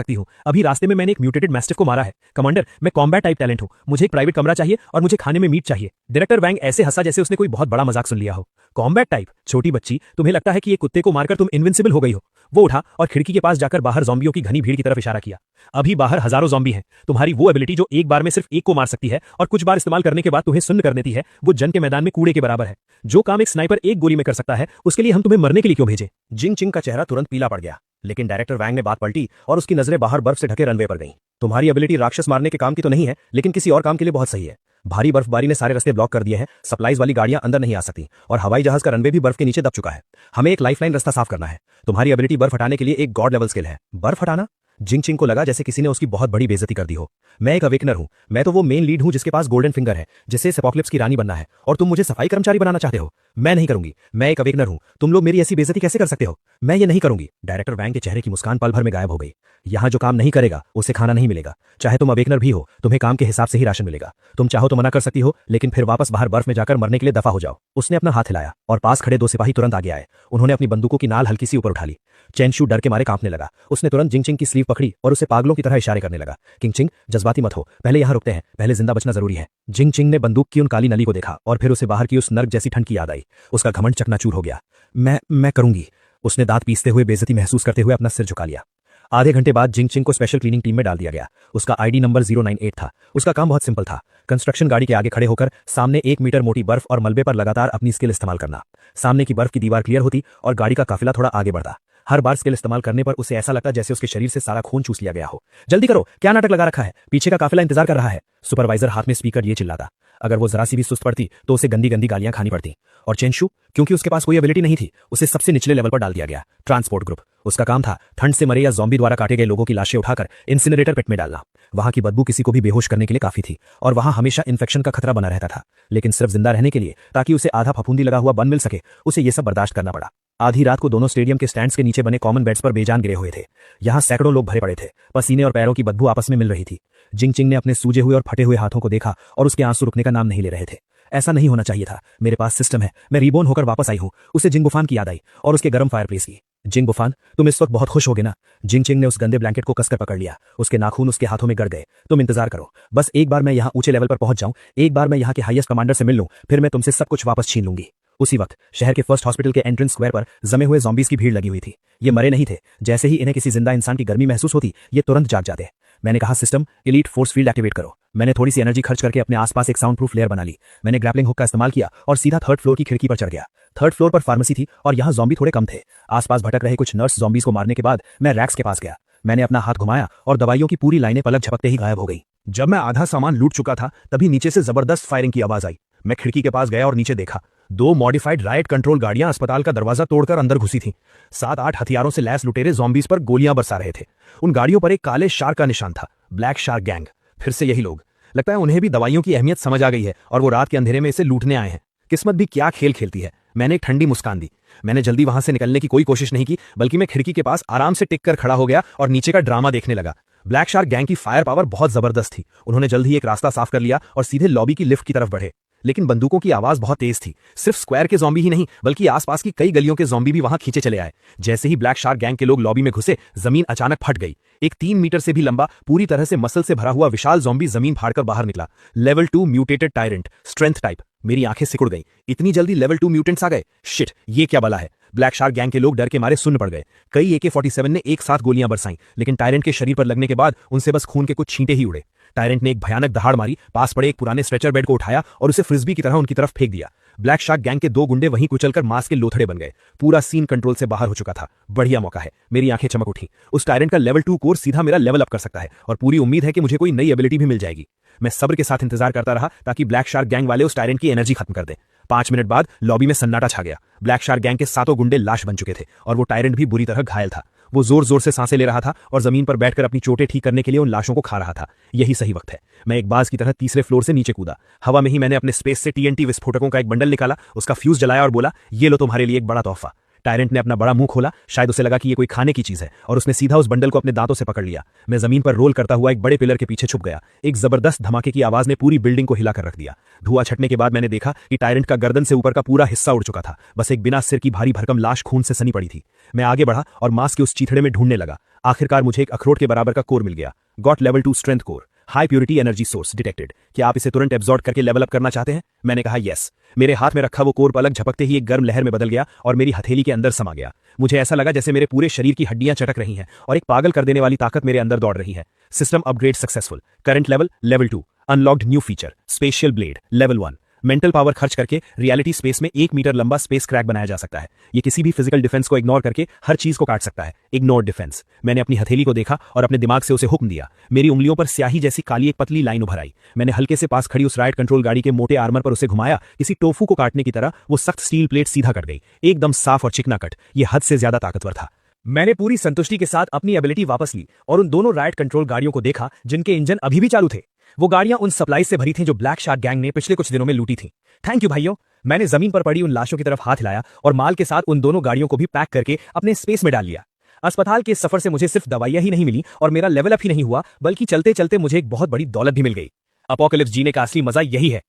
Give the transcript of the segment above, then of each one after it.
सकती हूँ। अभी रास्ते में मैंने एक म्यूटेटेड मैस्टिफ को मारा है। कमांडर, मैं कॉम्बैट टाइप टैलेंट हूँ, मुझे एक प्राइवेट कमरा चाहिए और मुझे खाने में मीट चाहिए। डायरेक्टर वैंग ऐसे हंसा जैसे उसने कोई बहुत बड़ा मजाक सुन लिया हो। Combat type? छोटी बच्ची, तुम्हें लगता है कि ये कुत्ते को मारकर तुम इनविंसिबल हो गई हो? वो उठा और खिड़की के पास जाकर बाहर ज़ॉम्बियों की घनी भीड़ की तरफ इशारा किया। अभी बाहर हजारों ज़ॉम्बी हैं। तुम्हारी वो एबिलिटी जो एक बार में सिर्फ एक को मार सकती है और कुछ बार इस्तेमाल करने के बाद तुम्हें सुन्न कर देती है, वो जंग के मैदान में कूड़े के बराबर है। जो काम एक स्नाइपर एक गोली में कर सकता है, उसके लिए हम तुम्हें मरने के लिए क्यों भेजें? जिंग चिंग का चेहरा तुरंत पीला पड़ गया, लेकिन डायरेक्टर वैंग ने बात पलटी और उसकी नजरें बाहर बर्फ से ढके रनवे पर गईं। तुम्हारी एबिलिटी राक्षस मारने के काम की तो नहीं है, लेकिन किसी और काम के लिए बहुत सही है। भारी बर्फबारी ने सारे रास्ते ब्लॉक कर दिए हैं, सप्लाईज वाली गाड़ियां अंदर नहीं आ सकती और हवाई जहाज का रनवे भी बर्फ के नीचे दब चुका है। हमें एक लाइफलाइन रास्ता साफ करना है। तुम्हारी एबिलिटी बर्फ हटाने के लिए एक गॉड लेवल स्किल है। बर्फ हटाना? जिंग चिंग को लगा जैसे किसी ने उसकी बहुत बड़ी बेइज्जती कर दी हो। मैं एक अवेकनर हूं, मैं तो वो मेन लीड हूं जिसके पास गोल्डन फिंगर है, जिसे एपोकलिप्स की रानी बनना है, और तुम मुझे सफाई कर्मचारी बनाना चाहते हो? मैं नहीं करूंगी। मैं एक अवेकनर हूं, तुम लोग मेरी ऐसी बेइज्जती कैसे कर सकते हो? मैं ये नहीं करूंगी। डायरेक्टर वैंग के चेहरे की मुस्कान पल भर में गायब हो गई। यहाँ जो काम नहीं करेगा उसे खाना नहीं मिलेगा। चाहे तुम अवेकनर भी हो, तुम्हें काम के हिसाब से ही राशन मिलेगा। तुम चाहो तो मना कर सकती हो, लेकिन फिर वापस बाहर बर्फ में जाकर मरने के लिए दफा हो जाओ। उसने अपना हाथ हिलाया और पास खड़े दो सिपाही तुरंत आगे आए। उन्होंने अपनी बंदूकों की नाल हल्की सी ऊपर उठा ली। चेनशू डर के मारे कांपने लगा। उसने तुरंत जिंग चिंग की स्लीव पकड़ी और उसे पागलों की तरह इशारे करने लगा। किंग चिंग, जज्बाती मत हो, पहले यहाँ रुकते हैं, पहले जिंदा बचना जरूरी है। जिंग चिंग ने बंदूक की उन काली नली को देखा और फिर उसे बाहर की उस नर्क जैसी ठंड की याद आई। उसका घमंड चकनाचूर हो गया। मैं करूंगी। उसने दांत पीसते हुए बेइज्जती महसूस करते हुए अपना सिर झुका लिया। आधे घंटे बाद जिंग चिंग को स्पेशल क्लीनिंग टीम में डाल दिया गया। उसका आईडी नंबर 098 था। उसका काम बहुत सिंपल था, कंस्ट्रक्शन गाड़ी के आगे खड़े होकर सामने 1 मीटर मोटी बर्फ और मलबे पर लगातार अपनी स्किल इस्तेमाल करना। सामने की बर्फ की दीवार क्लियर होती और गाड़ी का काफिला थोड़ा आगे बढ़ता। हर बार स्किल इस्तेमाल करने पर उसे ऐसा लगता जैसे उसके शरीर से सारा खून चूस लिया गया हो। जल्दी करो, क्या नाटक लगा रखा है? पीछे का काफिला इंतजार कर रहा है। सुपरवाइजर हाथ में स्पीकर लिए चिल्लाता। अगर वो जरा सी भी सुस्त पड़ती तो उसे गंदी गंदी गालियां खानी पड़ती। और चेनशू, क्योंकि उसके पास कोई एबिलिटी नहीं थी, उसे सबसे निचले लेवल पर डाल दिया गया, ट्रांसपोर्ट ग्रुप। उसका काम था ठंड से मरे या ज़ॉम्बी द्वारा काटे गए लोगों की लाशें उठाकर इंसिनरेटर पिट में डालना। वहां की बदबू किसी को भी बेहोश करने के लिए काफी थी और वहां हमेशा इन्फेक्शन का खतरा बना रहता था। लेकिन सिर्फ जिंदा रहने के लिए, ताकि उसे आधा फफूंदी लगा हुआ बन मिल सके, उसे ये सब बर्दाश्त करना पड़ा। आधी रात को दोनों स्टेडियम के स्टैंड्स के नीचे बने कॉमन बेड्स पर बेजान गिरे हुए थे। यहाँ सैकड़ों लोग भरे पड़े थे। पसीने और पैरों की बदबू आपस में मिल रही थी। जिंग चिंग ने अपने सूजे हुए और फटे हुए हाथों को देखा और उसके आंसू रुकने का नाम नहीं ले रहे थे। ऐसा नहीं होना चाहिए था। मेरे पास सिस्टम है, मैं रीबोर्न होकर वापस आई हूं। उसे जिंग बुफान की याद आई और उसके गर्म फायरप्लेस की। जिंग बुफान, तुम इस वक्त बहुत खुश होगे ना? जिंग चिंग ने उस गंदे ब्लैंकेट को कसकर पकड़ लिया। उसके नाखून उसके हाथों में गड़ गए। तुम इंतजार करो, बस एक बार मैं यहाँ ऊंचे लेवल पर पहुंच जाऊं, एक बार मैं यहाँ के हाईएस्ट कमांडर से मिल लूं, फिर मैं तुमसे सब कुछ वापस छीन लूंगी। उसी वक्त शहर के फर्स्ट हॉस्पिटल के एंट्रेंस स्क्वायर पर जमे हुए ज़ॉम्बीज की भीड़ लगी हुई थी। ये मरे नहीं थे। जैसे ही इन्हें किसी जिंदा इंसान की गर्मी महसूस होती, ये तुरंत जाग जाते। मैंने कहा, system elite force field activate करो। मैंने थोड़ी सी एनर्जी खर्च करके अपने आसपास एक साउंड प्रूफ लेयर बना ली। मैंने ग्रैपलिंग हुक का इस्तेमाल किया और सीधा 3rd फ्लोर की खिड़की पर चढ़ गया। 3rd फ्लोर पर फार्मेसी थी और यहाँ ज़ॉम्बी थोड़े कम थे। आसपास भटक रहे कुछ नर्स ज़ॉम्बीज को मारने के बाद मैं रैक्स के पास गया। मैंने अपना हाथ घुमाया और दवाइयों की पूरी लाइनें पलक झपकते ही गायब हो गई। जब मैं आधा सामान लूट चुका था, तभी नीचे से जबरदस्त फायरिंग की आवाज आई। मैं खिड़की के पास गया और नीचे देखा। 2 मॉडिफाइड राइट कंट्रोल गाड़ियां अस्पताल का दरवाजा तोड़कर अंदर घुसी थीं। 7-8 हथियारों से लैस लुटेरे ज़ॉम्बीज पर गोलियां बरसा रहे थे। उन गाड़ियों पर एक काले शार्क का निशान था, ब्लैक शार्क गैंग। फिर से यही लोग। लगता है उन्हें भी दवाइयों की अहमियत समझ आ गई है और वो रात के अंधेरे में इसे लूटने आए हैं। किस्मत भी क्या खेल खेलती है। मैंने एक ठंडी मुस्कान दी। मैंने जल्दी वहां से निकलने की कोई कोशिश नहीं की, बल्कि मैं खिड़की के पास आराम से टिक कर खड़ा हो गया और नीचे का ड्रामा देखने लगा। ब्लैक शार्क गैंग की फायर पावर बहुत जबरदस्त थी। उन्होंने जल्द ही एक रास्ता साफ कर लिया और सीधे लॉबी की लिफ्ट की तरफ बढ़े। लेकिन बंदूकों की आवाज बहुत तेज थी। सिर्फ स्क्वायर के ज़ॉम्बी ही नहीं, बल्कि आसपास की कई गलियों के ज़ॉम्बी भी वहां खींचे चले आए। जैसे ही ब्लैक शार्क गैंग के लोग लॉबी में घुसे, जमीन अचानक फट गई। एक 3 मीटर से भी लंबा, पूरी तरह से मसल से भरा हुआ विशाल ज़ॉम्बी जमीन फाड़कर बाहर निकला। Level 2 mutated tyrant, strength type. मेरी आंखें सिकुड़ गईं। इतनी जल्दी लेवल 2 म्यूटेंट्स आ गए? शिट, ये क्या बला है? ब्लैक शार्क गैंग के लोग डर के मारे सुन्न पड़ गए। कई AK-47 ने एक साथ गोलियां बरसाईं, लेकिन टायरेंट के शरीर पर लगने के बाद उनसे बस खून के कुछ छींटे ही उड़े। टायरेंट ने एक भयानक दहाड़ मारी, पास पड़े एक पुराने स्ट्रेचर बेड को उठाया और उसे फ्रिस्बी की तरह उनकी तरफ फेंक दिया। ब्लैक शार्क गैंग के 2 गुंडे वहीं कुचलकर मांस के लोथड़े बन गए। पूरा सीन कंट्रोल से बाहर हो चुका था। बढ़िया मौका है। मेरी आंखें चमक उठी। उस टायरेंट का लेवल 2 कोर सीधा मेरा लेवल अप कर सकता है और पूरी उम्मीद है कि मुझे कोई नई एबिलिटी भी मिल जाएगी। मैं सब्र के साथ इंतजार करता रहा ताकि ब्लैक शार्क गैंग वाले उस टायरेंट की एनर्जी खत्म कर दें। 5 मिनट बाद लॉबी में सन्नाटा छा गया। ब्लैक शार्क गैंग के 7 गुंडे लाश बन चुके थे और वो टायरेंट भी बुरी तरह घायल था। वो जोर जोर से सांसें ले रहा था और जमीन पर बैठकर अपनी चोटें ठीक करने के लिए उन लाशों को खा रहा था। यही सही वक्त है। मैं एक बाज की तरह तीसरे फ्लोर से नीचे कूदा। हवा में ही मैंने अपने स्पेस से TNT विस्फोटकों का एक बंडल निकाला, उसका फ्यूज जलाया और बोला, ये लो तुम्हारे लिए एक बड़ा तोहफा। टायरेंट ने अपना बड़ा मुंह खोला, शायद उसे लगा कि ये कोई खाने की चीज है, और उसने सीधा उस बंडल को अपने दांतों से पकड़ लिया। मैं जमीन पर रोल करता हुआ एक बड़े पिलर के पीछे छुप गया। एक जबरदस्त धमाके की आवाज ने पूरी बिल्डिंग को हिलाकर रख दिया। धुआं छटने के बाद मैंने देखा कि टायरेंट का गर्दन से ऊपर का पूरा हिस्सा उड़ चुका था, बस एक बिना सिर की भारी भरकम लाश खून से सनी पड़ी थी। मैं आगे बढ़ा और मांस के उस चीथड़े में ढूंढने लगा। आखिरकार मुझे एक अखरोट के बराबर का कोर मिल गया। Got level 2 strength core, high purity energy source detected. क्या आप इसे तुरंत एब्जॉर्ब करके लेवल अप करना चाहते हैं? मैंने कहा यस। मेरे हाथ में रखा वो कोर पलक झपकते ही एक गर्म लहर में बदल गया और मेरी हथेली के अंदर समा गया। मुझे ऐसा लगा जैसे मेरे पूरे शरीर की हड्डियां चटक रही हैं और एक पागल कर देने वाली ताकत मेरे अंदर दौड़ रही है। System upgrade successful. Current level level 2। Unlocked new feature spatial blade level 1। Mental power खर्च करके रियलिटी स्पेस में 1 मीटर लंबा स्पेस क्रैक बनाया जा सकता है। ये किसी भी फिजिकल डिफेंस को इग्नोर करके हर चीज को काट सकता है। Ignore defence. मैंने अपनी हथेली को देखा और अपने दिमाग से उसे हुक्म दिया। मेरी उंगलियों पर स्याही जैसी काली एक पतली लाइन उभर आई। मैंने हल्के से पास खड़ी उस राइट कंट्रोल गाड़ी के मोटे आर्मर पर उसे घुमाया। किसी टोफू को काटने की तरह वो सख्त स्टील प्लेट सीधा कट गई, एकदम साफ और चिकना कट। ये हद से ज्यादा ताकतवर था। मैंने पूरी संतुष्टि के साथ अपनी एबिलिटी वापस ली और उन दोनों राइट कंट्रोल गाड़ियों को देखा जिनके इंजन अभी भी चालू थे। वो गाड़ियां उन सप्लाई से भरी थीं जो ब्लैक शार्क गैंग ने पिछले कुछ दिनों में लूटी थीं। थैंक यू भाइयों। मैंने जमीन पर पड़ी उन लाशों की तरफ हाथ हिलाया और माल के साथ उन दोनों गाड़ियों को भी पैक करके अपने स्पेस में डाल लिया। अस्पताल के सफर से मुझे सिर्फ दवाइयां ही नहीं मिली और मेरा लेवल अप ही नहीं हुआ, बल्कि चलते चलते मुझे एक बहुत बड़ी दौलत भी मिल गई। अपोकलिप्स जीने का असली मजा यही है।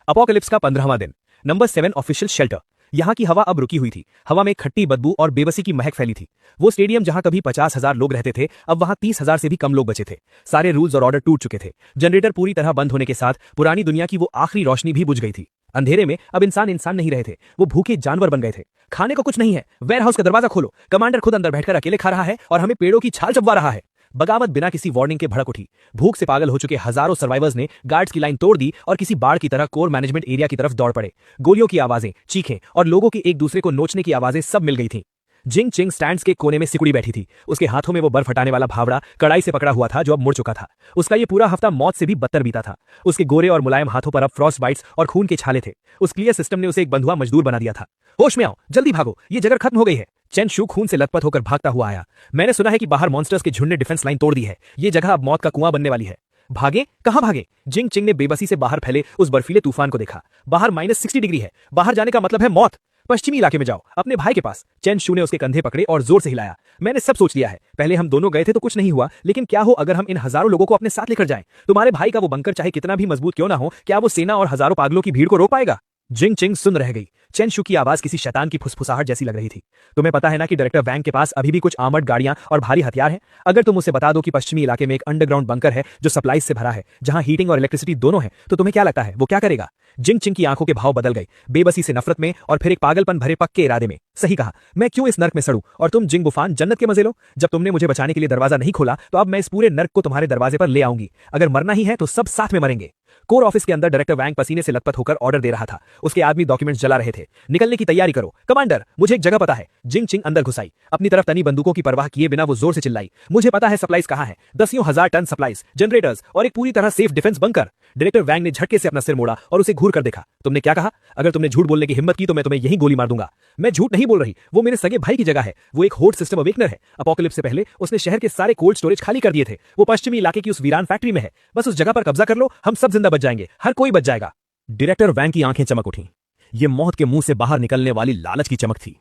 अपोकलिप्स का 15वां दिन, नंबर 7 ऑफिशियल शेल्टर। यहाँ की हवा अब रुकी हुई थी। हवा में खट्टी बदबू और बेबसी की महक फैली थी। वो स्टेडियम जहां कभी 50,000 लोग रहते थे, अब वहां 30,000 से भी कम लोग बचे थे। सारे रूल्स और ऑर्डर टूट चुके थे। जनरेटर पूरी तरह बंद होने के साथ पुरानी दुनिया की वो आखिरी रोशनी भी बुझ गई थी। अंधेरे में अब इंसान इंसान नहीं रहे थे, वो भूखे जानवर बन गए थे। खाने को कुछ नहीं है। वेयरहाउस का दरवाजा खोलो, कमांडर खुद अंदर बैठकर अकेले खा रहा है और हमें पेड़ों की छाल चबवा रहा है। बगावत बिना किसी वार्निंग के भड़क उठी। भूख से पागल हो चुके हजारों सर्वाइवर्स ने गार्ड्स की लाइन तोड़ दी और किसी बाढ़ की तरह कोर मैनेजमेंट एरिया की तरफ दौड़ पड़े। गोलियों की आवाजें, चीखें और लोगों की एक दूसरे को नोचने की आवाजें सब मिल गई थीं। जिंग चिंग स्टैंड्स के कोने में सिकुड़ी बैठी थी। उसके हाथों में वो बर्फ हटाने वाला भावड़ा कड़ाई से पकड़ा हुआ था जो अब मुड़ चुका था। उसका ये पूरा हफ्ता मौत से भी बदतर बीता था। उसके गोरे और मुलायम हाथों पर अब फ्रॉस्ट बाइट्स और खून के छाले थे। उस क्लियर सिस्टम ने उसे एक बंधुआ मजदूर बना दिया था। होश में आओ, जल्दी भागो, ये जगह खत्म हो गई है। चेन शू खून से लथपथ होकर भागता हुआ आया। मैंने सुना है कि बाहर मॉन्स्टर्स के झुंड ने डिफेंस लाइन तोड़ दी है। ये जगह अब मौत का कुआं बनने वाली है। भागे? कहां भागे? जिंग चिंग ने बेबसी से बाहर फैले उस बर्फीले तूफान को देखा। बाहर -60 डिग्री है। बाहर जाने का मतलब है मौत। पश्चिमी इलाके में जाओ, अपने भाई के पास। चेन शू ने उसके कंधे पकड़े और जोर से हिलाया। मैंने सब सोच लिया है। पहले हम दोनों गए थे तो कुछ नहीं हुआ, लेकिन क्या हो अगर हम इन हजारों लोगों को अपने साथ लेकर जाएं? तुम्हारे भाई का वो बंकर चाहे कितना भी मजबूत क्यों ना हो, क्या वो सेना और हजारों पागलों की भीड़ को रोक पाएगा? जिंग चिंग सुन रह गई। चेन शू की आवाज किसी शैतान की फुसफुसाहट जैसी लग रही थी। तुम्हें पता है ना कि डायरेक्टर वैंग के पास अभी भी कुछ आर्मर्ड गाड़ियां और भारी हथियार हैं। अगर तुम उसे बता दो कि पश्चिमी इलाके में एक अंडरग्राउंड बंकर है जो सप्लाई से भरा है, जहां हीटिंग और इलेक्ट्रिसिटी दोनों है, तो तुम्हें क्या लगता है वो क्या करेगा? जिंग चिंग की आंखों के भाव बदल गए, बेबसी से नफरत में और फिर एक पागलपन भरे पक्के इरादे में। सही कहा, मैं क्यों इस नर्क में सड़ूं और तुम जिंग बुफान जन्नत के मजे लो। जब तुमने मुझे बचाने के लिए दरवाजा नहीं खोला तो अब मैं इस पूरे नर्क को तुम्हारे दरवाजे पर ले आऊंगी। अगर मरना ही है तो सब साथ में मरेंगे। कोर ऑफिस के अंदर डायरेक्टर वैंग पसीने से लथपथ होकर ऑर्डर दे रहा था। उसके आदमी डॉक्यूमेंट्स जला रहे थे। निकलने की तैयारी करो। कमांडर, मुझे एक जगह पता है। जिंग चिंग अंदर घुसाई। अपनी तरफ तनी बंदूकों की परवाह किए बिना वो जोर से चिल्लाई। मुझे पता है सप्लाईज कहां है। 10,000 टन सप्लाईज, जनरेटर्स और एक पूरी तरह सेफ डिफेंस बंकर। डायरेक्टर वैंग ने झटके से अपना सिर मोड़ा और उसे घूर कर देखा। तुमने क्या कहा? अगर तुमने झूठ बोलने की हिम्मत की तो मैं तुम्हें यहीं गोली मार दूंगा। मैं झूठ नहीं बोल रही। वो मेरे सगे भाई की जगह है। वो एक होर्ड सिस्टम अवेकनर है। अपोकलिप्स से पहले उसने शहर के सारे कोल्ड स्टोरेज खाली कर दिए थे। वो पश्चिमी इलाके की उस वीरान फैक्ट्री में है। बस उस जगह पर कब्जा कर लो, हम सब जिंदा बच जाएंगे। हर कोई बच जाएगा। डायरेक्टर वैंग की आंखें चमक उठी। ये मौत के मुंह से बाहर निकलने वाली लालच की चमक थी।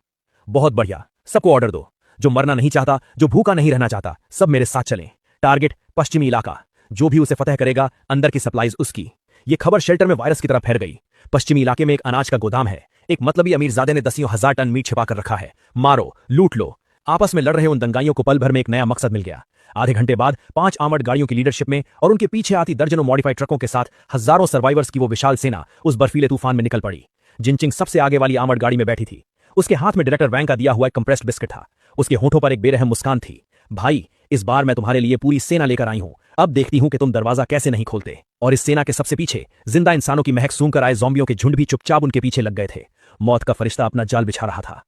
बहुत बढ़िया, सबको ऑर्डर दो। जो मरना नहीं चाहता, जो भूखा नहीं रहना चाहता, सब मेरे साथ चलें। टारगेट पश्चिमी इलाका। जो भी उसे फतह करेगा, अंदर की सप्लाईज उसकी। ये खबर शेल्टर में वायरस की तरह फैल गई। पश्चिमी इलाके में एक अनाज का गोदाम है। एक मतलबी अमीरजादे ने 10,000 टन मीट छिपा कर रखा है। मारो, लूट लो। आपस में लड़ रहे उन दंगाइयों को पल भर में एक नया मकसद मिल गया। आधे घंटे बाद 5 आर्मर्ड गाड़ियों की लीडरशिप में और उनके पीछे आती दर्जनों मॉडिफाइड ट्रकों के साथ हजारों सर्वाइवर्स की वो विशाल सेना उस बर्फीले तूफान में निकल पड़ी। जिंग चिंग सबसे आगे वाली आर्मर्ड गाड़ी में बैठी थी। उसके हाथ में डायरेक्टर वैंग का दिया हुआ एक कंप्रेस्ड बिस्किट था। उसके होठों पर एक बेरहम मुस्कान थी। भाई, इस बार मैं तुम्हारे लिए पूरी सेना लेकर आई हूं। अब देखती हूं कि तुम दरवाजा कैसे नहीं खोलते। और इस सेना के सबसे पीछे जिंदा इंसानों की महक सूंघकर आए ज़ॉम्बियों के झुंड भी चुपचाप उनके पीछे लग गए थे। मौत का फरिश्ता अपना जाल बिछा रहा था।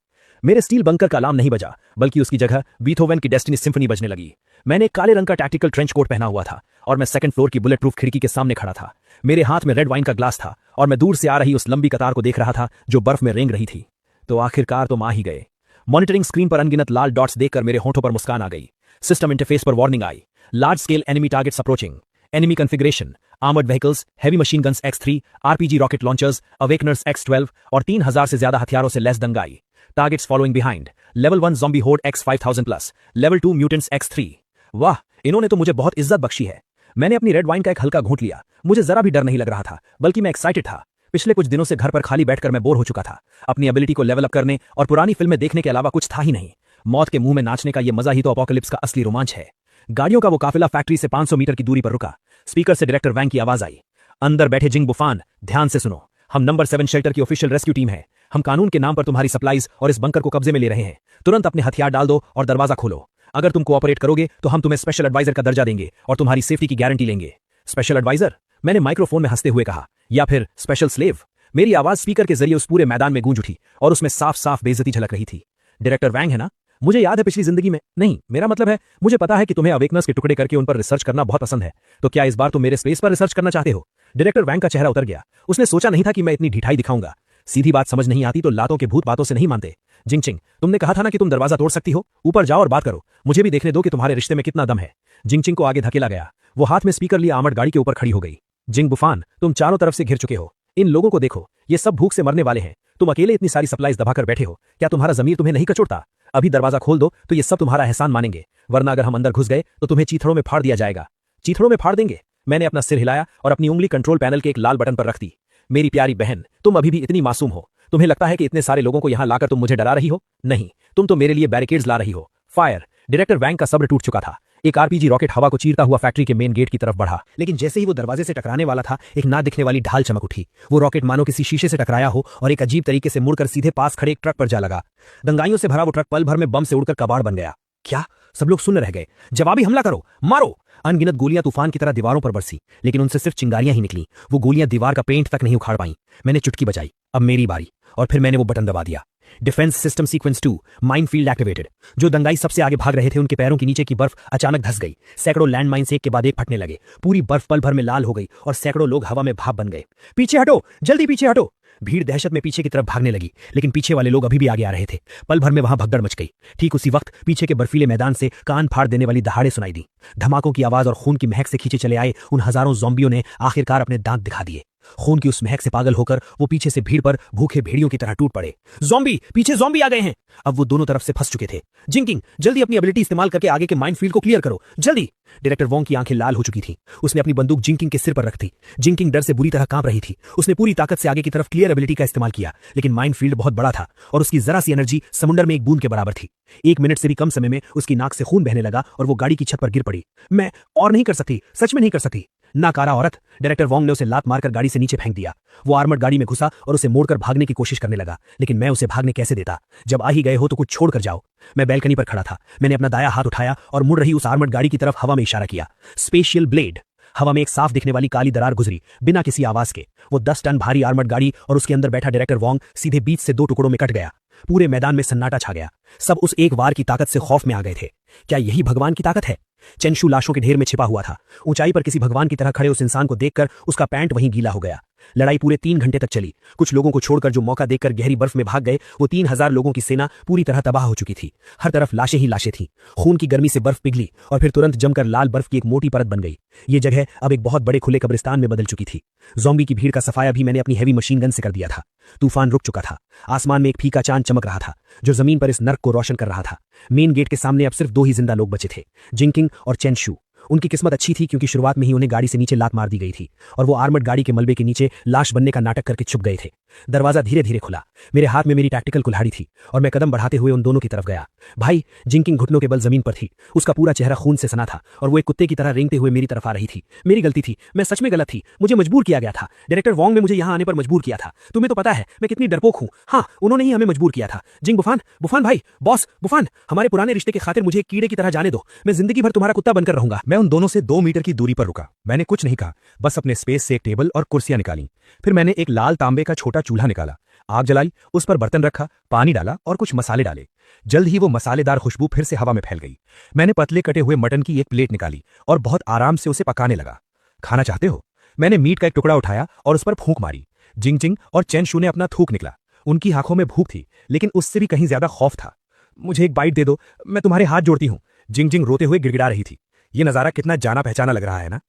मेरे स्टील बंकर का अलार्म नहीं बजा, बल्कि उसकी जगह बीथोवेन की डेस्टिनी सिम्फनी बजने लगी। मैंने काले रंग का टैक्टिकल ट्रेंच कोट पहना हुआ था और मैं सेकंड फ्लोर की बुलेट प्रूफ खिड़की के सामने खड़ा था। मेरे हाथ में रेड वाइन का ग्लास था और मैं दूर से आ रही उस लंबी कतार को देख रहा था जो बर्फ में रेंग रही थी। तो आखिरकार तुम आ ही गए। मॉनिटरिंग स्क्रीन पर अनगिनत लाल डॉट्स देखकर मेरे होठों पर मुस्कान आ गई। सिस्टम इंटरफेस पर वार्निंग आई। Large scale enemy targets approaching. Enemy configuration, armoured vehicles, heavy machine guns X3, RPG rocket launchers, awakeners X12 और 3,000 से ज्यादा हथियारों से लैस दंगाई। Targets following behind, level 1 zombie horde X 5000 plus, level 2 mutants X 3। वाह, इन्होंने तो मुझे बहुत इज्जत बख्शी है। मैंने अपनी रेड वाइन का एक हल्का घूंट लिया। मुझे जरा भी डर नहीं लग रहा था, बल्कि मैं एक्साइटेड था। पिछले कुछ दिनों से घर पर खाली बैठकर मैं बोर हो चुका था। अपनी एबिलिटी को लेवल अप करने और पुरानी फिल्में देखने के अलावा कुछ था ही नहीं। मौत के मुंह में नाचने का ये मजा ही तो अपोकलिप्स का असली रोमांच है। गाड़ियों का वो काफिला फैक्ट्री से 500 मीटर की दूरी पर रुका। स्पीकर से डायरेक्टर वैंग की आवाज आई, अंदर बैठे जिंग बुफान, ध्यान से सुनो। हम नंबर 7 शेल्टर की ऑफिशियल रेस्क्यू टीम है। हम कानून के नाम पर तुम्हारी सप्लाईज और इस बंकर को कब्जे में ले रहे हैं। तुरंत अपने हथियार डाल दो और दरवाजा खोलो। अगर तुम कोऑपरेट करोगे तो हम तुम्हें स्पेशल एडवाइजर का दर्जा देंगे और तुम्हारी सेफ्टी की गारंटी लेंगे। Special adviser? मैंने माइक्रोफोन में हंसते हुए कहा, या फिर स्पेशल स्लेव? मेरी आवाज स्पीकर के जरिए उस पूरे मैदान में गूंज उठी और उसमें साफ साफ बेइज्जती झलक रही थी। डायरेक्टर वैंग है ना? मुझे याद है पिछली जिंदगी में, नहीं मेरा मतलब है मुझे पता है कि तुम्हें अवेकनर्स के टुकड़े करके उन पर रिसर्च करना बहुत पसंद है। तो क्या इस बार तुम मेरे स्पेस पर रिसर्च करना चाहते हो? डायरेक्टर वैंग का चेहरा उतर गया। उसने सोचा नहीं था कि मैं इतनी ढिठाई दिखाऊंगा। सीधी बात समझ नहीं आती तो लातों के भूत बातों से नहीं मानते। जिंगचिंग, तुमने कहा था ना कि तुम दरवाजा तोड़ सकती हो। ऊपर जाओ और बात करो। मुझे भी देखने दो कि तुम्हारे रिश्ते में कितना दम है। जिंगचिंग को आगे धकेला गया। वो हाथ में स्पीकर लिए आर्मर्ड गाड़ी के ऊपर खड़ी हो गई। जिंग बुफान, तुम चारों तरफ से घिर चुके हो। इन लोगों को देखो, ये सब भूख से मरने वाले हैं। तुम अकेले इतनी सारी सप्लाईज दबाकर बैठे हो। क्या तुम्हारा जमीर तुम्हें नहीं कचोटता? अभी दरवाजा खोल दो तो ये सब तुम्हारा एहसान मानेंगे, वरना अगर हम अंदर घुस गए तो तुम्हें चीथड़ों में फाड़ दिया जाएगा। चीथड़ों में फाड़ देंगे? मैंने अपना सिर हिलाया और अपनी उंगली कंट्रोल पैनल के एक लाल बटन पर रख दी। मेरी प्यारी बहन, तुम अभी भी इतनी मासूम हो। तुम्हें लगता है कि इतने सारे लोगों को यहां लाकर तुम मुझे डरा रही हो? नहीं, तुम तो मेरे लिए बैरिकेड्स ला रही हो। फायर! डायरेक्टर वैंग का सब्र टूट चुका था। एक आरपीजी रॉकेट हवा को चीरता हुआ फैक्ट्री के मेन गेट की तरफ बढ़ा, लेकिन जैसे ही वो दरवाजे से टकराने वाला था, एक ना दिखने वाली ढाल चमक उठी। वो रॉकेट मानो किसी शीशे से टकराया हो और एक अजीब तरीके से मुड़कर सीधे पास खड़े एक ट्रक पर जा लगा। दंगाइयों से भरा वो ट्रक पल भर में बम से उड़कर कबाड़ बन गया। क्या? सब लोग सुन रह गए। जवाबी हमला करो, मारो! अनगिनत गोलियां तूफान की तरह दीवारों पर बरसी, लेकिन उनसे सिर्फ चिंगारियां ही निकली। वो गोलियां दीवार का पेंट तक नहीं उखाड़ पाई। मैंने चुटकी बजाई, अब मेरी बारी, और फिर मैंने वो बटन दबा दिया। Defence system sequence 2, minefield activated. जो दंगाई सबसे आगे भाग रहे थे उनके पैरों के नीचे की बर्फ अचानक धंस गई। सैकड़ों लैंडमाइंस एक के बाद एक फटने लगे। पूरी बर्फ पल भर में लाल हो गई और सैकड़ों लोग हवा में भाप बन गए। पीछे हटो, जल्दी पीछे हटो! भीड़ दहशत में पीछे की तरफ भागने लगी, लेकिन पीछे वाले लोग अभी भी आगे आ रहे थे। पल भर में वहां भगदड़ मच गई। ठीक उसी वक्त पीछे के बर्फीले मैदान से कान फाड़ देने वाली दहाड़े सुनाई दी। धमाकों की आवाज और खून की महक से खींचे चले आए उन हजारों ज़ॉम्बियों ने आखिरकार अपने दांत दिखा दिए। खून की उस महक से पागल होकर वो पीछे से भीड़ पर भूखे भेड़ियों की तरह टूट पड़े। ज़ॉम्बी! पीछे ज़ॉम्बी आ गए हैं! अब वो दोनों तरफ से फंस चुके थे। जिंकिंग, जल्दी अपनी एबिलिटी इस्तेमाल करके आगे के माइनफील्ड को क्लियर करो, जल्दी! डायरेक्टर वोंग की आंखें लाल हो चुकी थीं। उसने अपनी बंदूक जिंकिंग के सिर पर रख दी। जिंकिंग डर से बुरी तरह कांप रही थी। उसने पूरी ताकत से आगे की तरफ क्लियर एबिलिटी का इस्तेमाल किया, लेकिन माइनफील्ड बहुत बड़ा था और उसकी जरा सी एनर्जी समुंदर में एक बूंद के बराबर थी। 1 मिनट से भी कम समय में उसकी नाक से खून बहने लगा और वो गाड़ी की छत पर गिर पड़ी। मैं और नहीं कर सकती, सच में नहीं कर सकती। नाकारा औरत! डायरेक्टर वोंग ने उसे लात मारकर गाड़ी से नीचे फेंक दिया। वो आर्मर्ड गाड़ी में घुसा और उसे मोड़कर भागने की कोशिश करने लगा, लेकिन मैं उसे भागने कैसे देता? जब आ ही गए हो तो कुछ छोड़ कर जाओ। मैं बैल्कनी पर खड़ा था। मैंने अपना दाया हाथ उठाया और मुड़ रही उस आर्मर्ड गाड़ी की तरफ हवा में इशारा किया। Spatial blade! हवा में एक साफ दिखने वाली काली दरार गुजरी, बिना किसी आवाज के। वो 10 टन भारी आर्मर्ड गाड़ी और उसके अंदर बैठा डायरेक्टर वोंग सीधे बीच से 2 टुकड़ों में कट गया। पूरे मैदान में सन्नाटा छा गया। सब उस एक वार की ताकत से खौफ में आ गए थे। क्या यही भगवान की ताकत है? चेंशू लाशों के ढेर में छिपा हुआ था। ऊंचाई पर किसी भगवान की तरह खड़े उस इंसान को देखकर उसका पैंट वहीं गीला हो गया। लड़ाई पूरे 3 घंटे तक चली। कुछ लोगों को छोड़कर जो मौका देखकर गहरी बर्फ में भाग गए, वो 3000 लोगों की सेना पूरी तरह तबाह हो चुकी थी। हर तरफ लाशें ही लाशें थीं। खून की गर्मी से बर्फ पिघली और फिर तुरंत जमकर लाल बर्फ की एक मोटी परत बन गई। ये जगह अब एक बहुत बड़े खुले कब्रिस्तान में बदल चुकी थी। ज़ॉम्बी की भीड़ का सफाया भी मैंने अपनी हैवी मशीन गन से कर दिया था। तूफान रुक चुका था। आसमान में एक फीका चांद चमक रहा था, जो जमीन पर इस नर्क को रोशन कर रहा था। मेन गेट के सामने अब सिर्फ 2 ही जिंदा लोग बचे थे, जिंकिंग और चेंशू। उनकी किस्मत अच्छी थी क्योंकि शुरुआत में ही उन्हें गाड़ी से नीचे लात मार दी गई थी और वो आर्मर्ड गाड़ी के मलबे के नीचे लाश बनने का नाटक करके छुप गए थे। दरवाजा धीरे धीरे खुला। मेरे हाथ में मेरी टैक्टिकल कुल्हाड़ी थी और मैं कदम बढ़ाते हुए उन दोनों की तरफ गया। भाई! जिंकिंग घुटनों के बल जमीन पर थी। उसका पूरा चेहरा खून से सना था और वो एक कुत्ते की तरह रेंगते हुए मेरी तरफ आ रही थी। मेरी गलती थी, मैं सच में गलत थी। मुझे मजबूर किया गया था। डायरेक्टर वोंग ने मुझे यहाँ आने पर मजबूर किया था। तुम्हें तो पता है मैं कितनी डरपोक हूँ। हाँ, उन्होंने ही हमें मजबूर किया था। जिंग बुफान, बुफान भाई, बॉस बुफान, हमारे पुराने रिश्ते की खातिर मुझे एक कीड़े की तरह जाने दो। मैं जिंदगी भर तुम्हारा कुत्ता बनकर रहूंगा। मैं उन दोनों से 2 मीटर की दूरी पर रुका। मैंने कुछ नहीं कहा, बस अपने स्पेस से एक टेबल और कुर्सियां निकाली। फिर मैंने एक लाल तांबे का छोटा चूल्हा निकाला, आग जलाई, उस पर बर्तन रखा, पानी डाला और कुछ मसाले डाले। जल्द ही वो मसालेदार खुशबू फिर से हवा में फैल गई। मैंने पतले कटे हुए मटन की एक प्लेट निकाली और बहुत आराम से उसे पकाने लगा। खाना चाहते हो? मैंने मीट का एक टुकड़ा उठाया और उस पर फूंक मारी। जिंगचिंग और चेंशू ने अपना थूक निकला। उनकी आंखों में भूख थी, लेकिन उससे भी कहीं ज्यादा खौफ था। मुझे एक बाइट दे दो, मैं तुम्हारे हाथ जोड़ती हूँ। जिंगचिंग रोते हुए गिड़गिड़ा रही थी। ये नजारा कितना जाना पहचाना लग रहा है ना?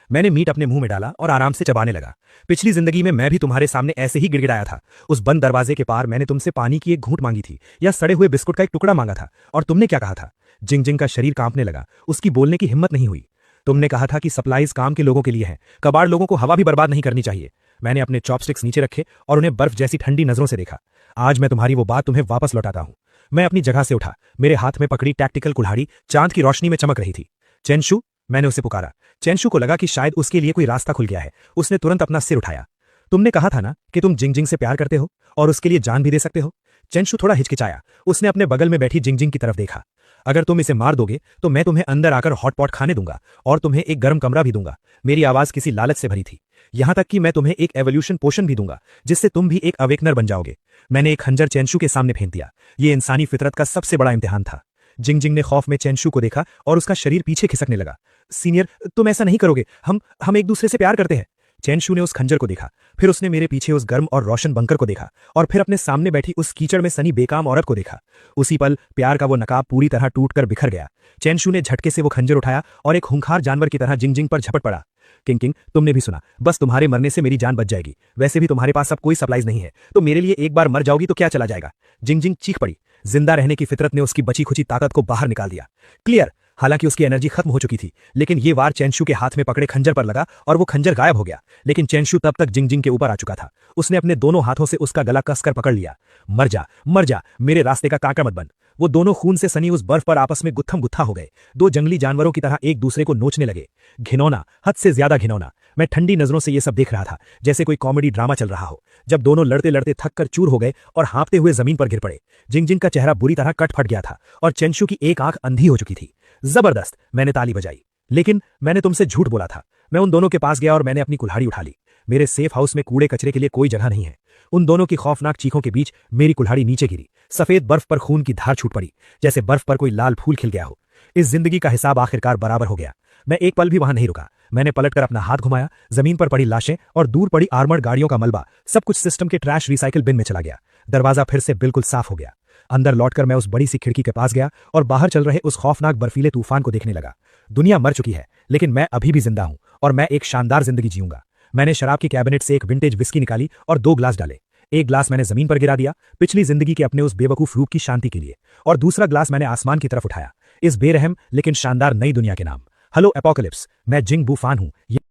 मैंने मीट अपने मुंह में डाला और आराम से चबाने लगा। पिछली जिंदगी में मैं भी तुम्हारे सामने ऐसे ही गिड़गिड़ाया था। उस बंद दरवाजे के पार मैंने तुमसे पानी की एक घूंट मांगी थी या सड़े हुए बिस्कुट का एक टुकड़ा मांगा था, और तुमने क्या कहा था? जिंगजिंग का शरीर कांपने लगा, उसकी बोलने की हिम्मत नहीं हुई। तुमने कहा था कि सप्लाईज काम के लोगों के लिए हैं, कबाड़ लोगों को हवा भी बर्बाद नहीं करनी चाहिए। मैंने अपने चॉपस्टिक्स नीचे रखे और उन्हें बर्फ जैसी ठंडी नजरों से देखा। आज मैं तुम्हारी वो बात तुम्हें वापस लौटाता हूं। मैं अपनी जगह से उठा, मेरे हाथ में पकड़ी टैक्टिकल कुल्हाड़ी चांद की रोशनी में चमक रही थी। चेंशु, मैंने उसे पुकारा। चेंशु को लगा कि शायद उसके लिए कोई रास्ता खुल गया है। उसने तुरंत अपना सिर उठाया। तुमने कहा था ना कि तुम जिंगजिंग से प्यार करते हो और उसके लिए जान भी दे सकते हो। चेंशु थोड़ा हिचकिचाया। उसने अपने बगल में बैठी जिंगजिंग की तरफ देखा। अगर तुम इसे मार दोगे तो मैं तुम्हें अंदर आकर हॉटपॉट खाने दूंगा और तुम्हें एक गर्म कमरा भी दूंगा। मेरी आवाज किसी लालच से भरी थी। यहां तक कि मैं तुम्हें एक एवोल्यूशन पोशन भी दूंगा, जिससे तुम भी एक अवेकनर बन जाओगे। मैंने एक खंजर चेंशु के सामने फेंक दिया। ये इंसानी फितरत का सबसे बड़ा इम्तिहान था। जिंगजिंग ने खौफ में चेंशु को देखा और उसका शरीर पीछे खिसकने लगा। सीनियर, तुम ऐसा नहीं करोगे। हम एक दूसरे से प्यार करते हैं। चेंशु ने उस खंजर को देखा, फिर उसने मेरे पीछे उस गर्म और रोशन बंकर को देखा, और फिर अपने सामने बैठी उस कीचड़ में सनी बेकाम औरत को देखा। उसी पल प्यार का वो नकाब पूरी तरह टूटकर बिखर गया। चेंशु ने झटके से वो खंजर उठाया और एक खूंखार जानवर की तरह जिंगजिंग पर झपट पड़ा। किंग किंग, तुमने भी सुना, बस तुम्हारे मरने से मेरी जान बच जाएगी। वैसे भी तुम्हारे पास अब कोई सप्लाईज नहीं है, तो मेरे लिए एक बार मर जाओगी तो क्या चला जाएगा। जिंगजिंग चीख पड़ी। जिंदा रहने की फितरत ने उसकी बची खुची ताकत को बाहर निकाल दिया। क्लियर। हालांकि उसकी एनर्जी खत्म हो चुकी थी, लेकिन ये वार चेंशु के हाथ में पकड़े खंजर पर लगा और वो खंजर गायब हो गया। लेकिन चेंशु तब तक जिंगजिंग के ऊपर आ चुका था। उसने अपने दोनों हाथों से उसका गला कसकर पकड़ लिया। मर जा, मेरे रास्ते का कांटा मत बन। वो दोनों खून से सनी उस बर्फ पर आपस में गुत्थम गुत्था हो गए। दो जंगली जानवरों की तरह एक दूसरे को नोचने लगे। घिनौना, हद से ज्यादा घिनौना। मैं ठंडी नजरों से ये सब देख रहा था, जैसे कोई कॉमेडी ड्रामा चल रहा हो। जब दोनों लड़ते लड़ते थक कर चूर हो गए और हाँफते हुए जमीन पर गिर पड़े। जिंगजिंग का चेहरा बुरी तरह कट फट गया था और चेंशु की एक आंख अंधी हो चुकी थी। जबरदस्त, मैंने ताली बजाई। लेकिन मैंने तुमसे झूठ बोला था। मैं उन दोनों के पास गया और मैंने अपनी कुल्हाड़ी उठा ली। मेरे सेफ हाउस में कूड़े कचरे के लिए कोई जगह नहीं है। उन दोनों की खौफनाक चीखों के बीच मेरी कुल्हाड़ी नीचे गिरी। सफेद बर्फ पर खून की धार छूट पड़ी, जैसे बर्फ पर कोई लाल फूल खिल गया हो। इस जिंदगी का हिसाब आखिरकार बराबर हो गया। मैं एक पल भी वहां नहीं रुका। मैंने पलटकर अपना हाथ घुमाया। जमीन पर पड़ी लाशें और दूर पड़ी आर्मर्ड गाड़ियों का मलबा, सब कुछ सिस्टम के ट्रैश रिसाइकिल बिन में चला गया। दरवाजा फिर से बिल्कुल साफ हो गया। अंदर लौटकर मैं उस बड़ी सी खिड़की के पास गया और बाहर चल रहे उस खौफनाक बर्फीले तूफान को देखने लगा। दुनिया मर चुकी है, लेकिन मैं अभी भी जिंदा हूं और मैं एक शानदार जिंदगी जीऊंगा। मैंने शराब की कैबिनेट से एक विंटेज विस्की निकाली और 2 ग्लास डाले। एक ग्लास मैंने जमीन पर गिरा दिया, पिछली जिंदगी के अपने उस बेवकूफ रूप की शांति के लिए, और दूसरा ग्लास मैंने आसमान की तरफ उठाया, इस बेरहम लेकिन शानदार नई दुनिया के नाम। हेलो एपोकलिप्स, मैं जिंग बूफान हूं।